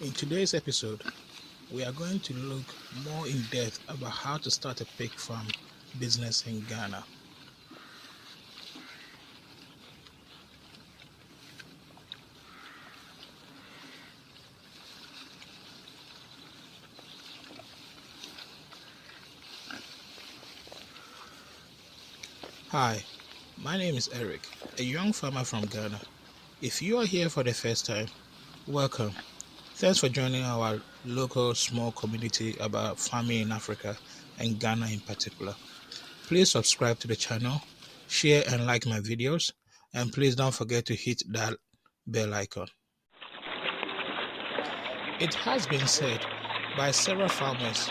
In today's episode, we are going to look more in depth about how to start a pig farm business in Ghana. Hi, my name is Eric, a young farmer from Ghana. If you are here for the first time, welcome. Thanks for joining our local small community about farming in Africa and Ghana in particular. Please subscribe to the channel, share and like my videos, and please don't forget to hit that bell icon. It has been said by several farmers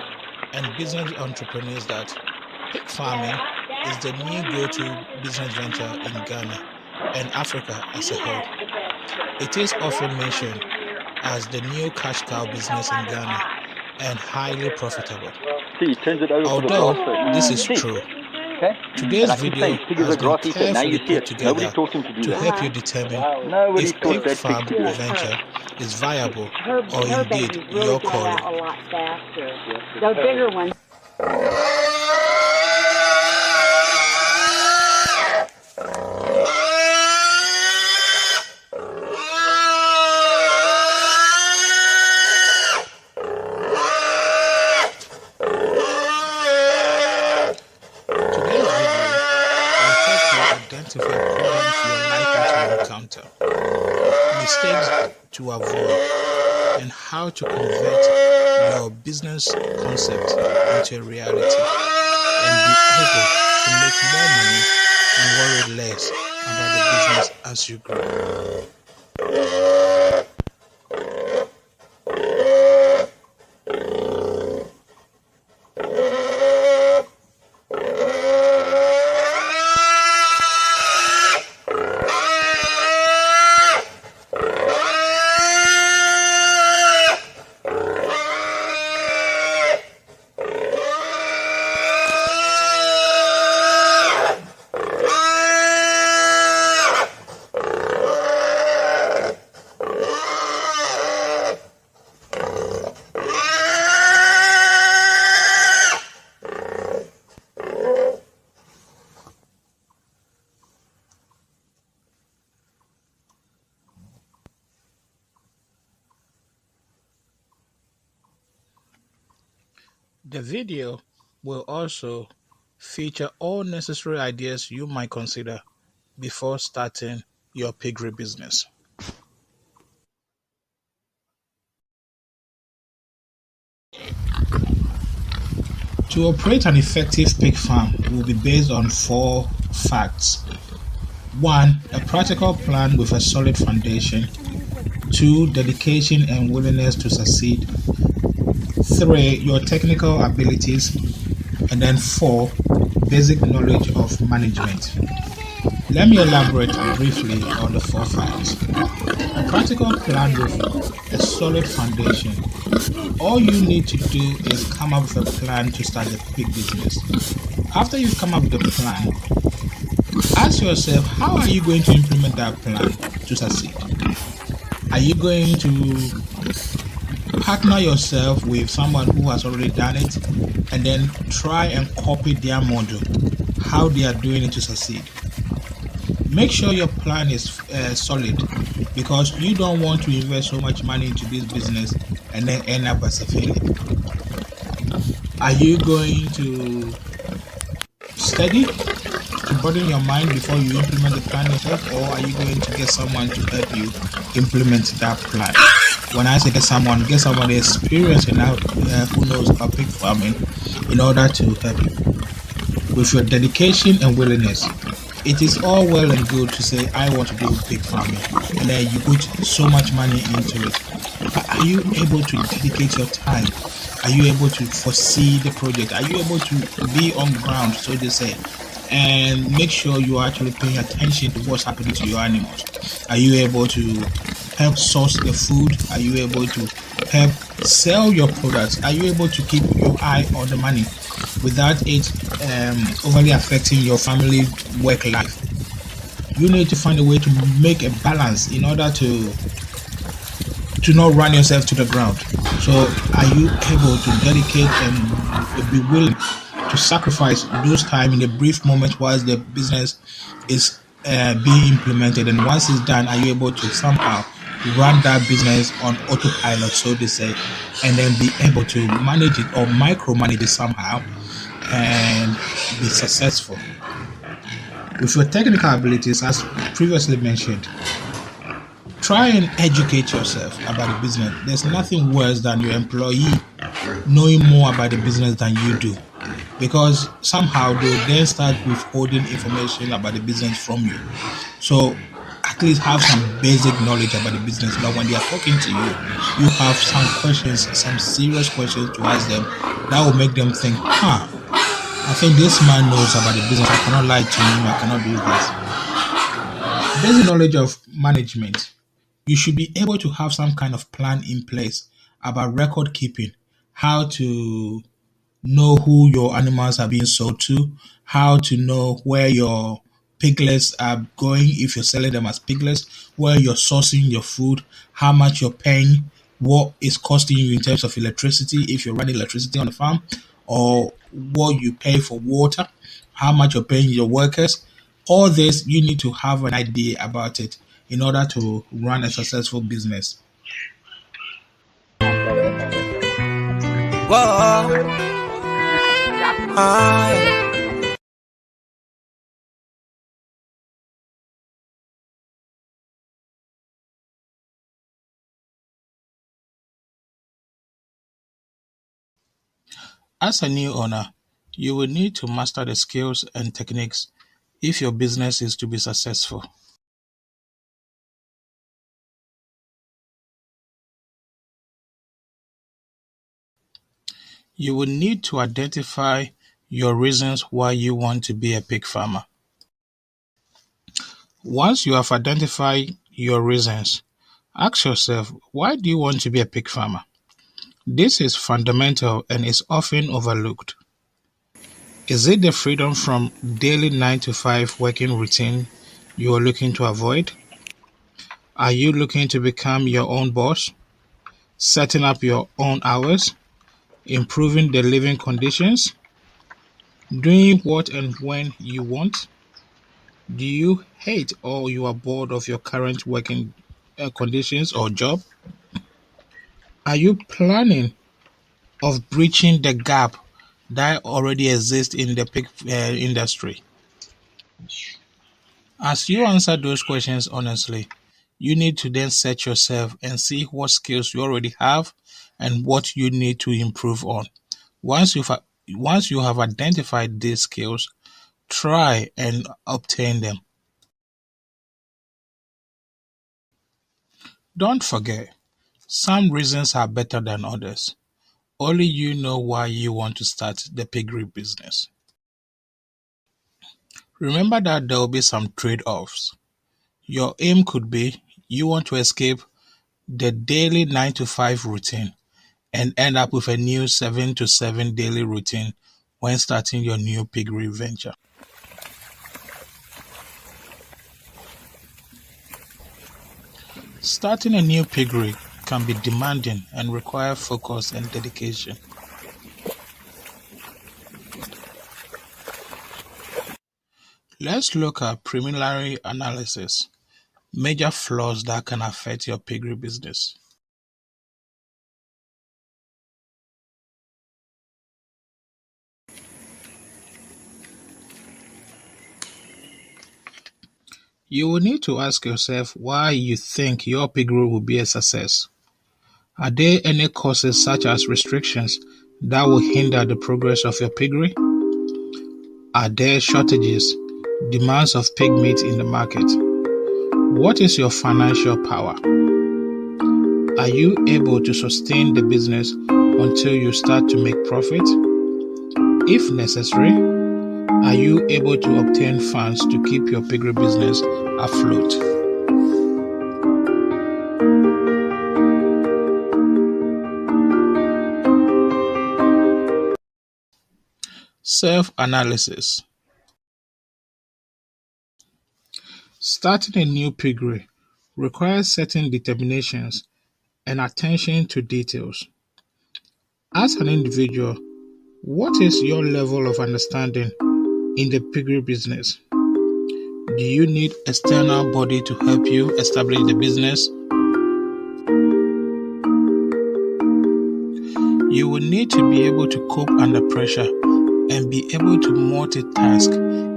and business entrepreneurs that pig farming is the new go-to business venture in Ghana and Africa as a whole. It is often mentioned as the new cash cow business in Ghana and highly profitable. Although this is true, today's video has been carefully put together to help you determine if pig farm venture is viable or indeed your calling. The bigger ones. Identify problems you are likely to encounter, mistakes to avoid, and how to convert your business concept into a reality and be able to make more money and worry less about the business as you grow. The video will also feature all necessary ideas you might consider before starting your piggery business. To operate an effective pig farm will be based on 4 facts. 1. A practical plan with a solid foundation. 2. Dedication and willingness to succeed. 3. Your technical abilities. And then 4. Basic knowledge of management. Let me elaborate briefly on the 4 facts. A practical plan with a solid foundation. All you need to do is come up with a plan to start a pig business. After you've come up with a plan, ask yourself, how are you going to implement that plan to succeed? Are you going to partner yourself with someone who has already done it and then try and copy their model, how they are doing it to succeed? Make sure your plan is solid, because you don't want to invest so much money into this business and then end up as a failure. Are you going to study to broaden your mind before you implement the plan yourself, or are you going to get someone to help you implement that plan? When I say get someone experienced enough who knows about pig farming in order to help you. With your dedication and willingness, it is all well and good to say, I want to do pig farming, and then you put so much money into it. But are you able to dedicate your time? Are you able to foresee the project? Are you able to be on ground, so they say, and make sure you are actually paying attention to what's happening to your animals? Are you able to help source the food? Are you able to help sell your products? Are you able to keep your eye on the money without it overly affecting your family work life? You need to find a way to make a balance in order to to not run yourself to the ground. So, are you able to dedicate and be willing to sacrifice those time in a brief moment whilst the business is being implemented? And once it's done, are you able to somehow run that business on autopilot, so to say, and then be able to manage it or micromanage it somehow and be successful? With your technical abilities, as previously mentioned, try and educate yourself about the business. There's nothing worse than your employee knowing more about the business than you do, because somehow they'll then start withholding information about the business from you. So at least have some basic knowledge about the business. But when they are talking to you, you have some questions, some serious questions to ask them that will make them think, I think this man knows about the business. I cannot lie to him. I cannot do this. Basic knowledge of management. You should be able to have some kind of plan in place about record keeping, how to know who your animals are being sold to, how to know where your piglets are going if you're selling them as piglets, where you're sourcing your food, how much you're paying, what is costing you in terms of electricity if you're running electricity on the farm, or what you pay for water, how much you're paying your workers. All this, you need to have an idea about it in order to run a successful business. Whoa, ah, As a new owner, you will need to master the skills and techniques if your business is to be successful. You will need to identify your reasons why you want to be a pig farmer. Once you have identified your reasons, ask yourself, why do you want to be a pig farmer? This is fundamental and is often overlooked. Is it the freedom from daily 9 to 5 working routine you are looking to avoid? Are you looking to become your own boss, setting up your own hours, improving the living conditions, doing what and when you want? Do you hate or you are bored of your current working conditions or job? Are you planning of breaching the gap that already exists in the pig industry? As you answer those questions honestly, you need to then set yourself and see what skills you already have and what you need to improve on. Once you've once you have identified these skills, try and obtain them. Don't forget, some reasons are better than others. Only you know why you want to start the piggery business. Remember that there will be some trade-offs. Your aim could be you want to escape the daily 9 to 5 routine and end up with a new 7 to 7 daily routine when starting your new piggery venture. Starting a new piggery can be demanding and require focus and dedication. Let's look at preliminary analysis, major flaws that can affect your piggery business. You will need to ask yourself why you think your piggery will be a success. Are there any causes such as restrictions that will hinder the progress of your piggery? Are there shortages, demands of pig meat in the market? What is your financial power? Are you able to sustain the business until you start to make profit? If necessary, are you able to obtain funds to keep your piggery business afloat? Self-analysis. Starting a new piggery requires certain determinations and attention to details. As an individual, what is your level of understanding in the piggery business? Do you need external body to help you establish the business? You will need to be able to cope under pressure and be able to multitask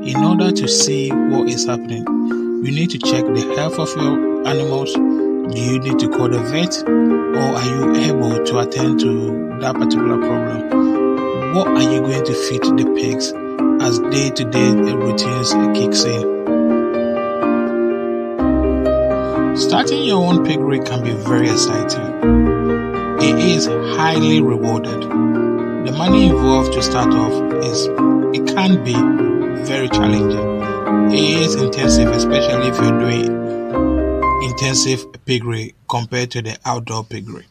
in order to see what is happening. You need to check the health of your animals. Do you need to call the vet, or are you able to attend to that particular problem? What are you going to feed the pigs as day-to-day routines kicks in? Starting your own piggery can be very exciting. It is highly rewarded. The money involved to start off it can be very challenging. It is intensive, especially if you're doing intensive piggery compared to the outdoor piggery.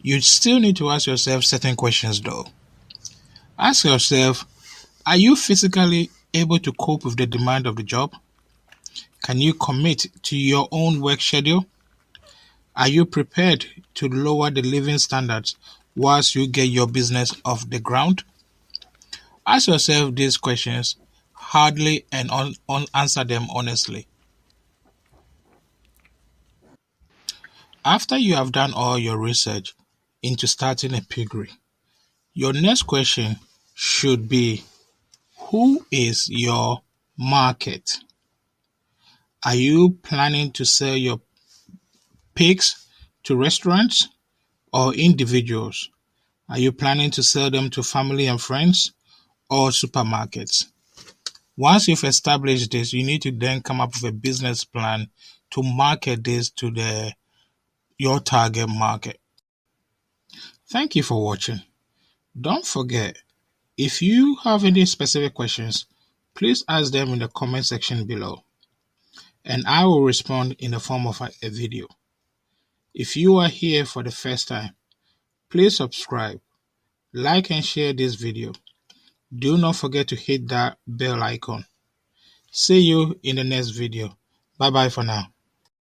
You still need to ask yourself certain questions though. Ask yourself, are you physically able to cope with the demand of the job? Can you commit to your own work schedule? Are you prepared to lower the living standards whilst you get your business off the ground? Ask yourself these questions hardly and answer them honestly. After you have done all your research into starting a piggery, your next question should be, who is your market? Are you planning to sell your pigs to restaurants or individuals? Are you planning to sell them to family and friends or supermarkets? Once you've established this, you need to then come up with a business plan to market this to your target market. Thank you for watching. Don't forget, if you have any specific questions, please ask them in the comment section below, and I will respond in the form of a video. If you are here for the first time, please subscribe, like and share this video. Do not forget to hit that bell icon. See you in the next video. Bye bye for now.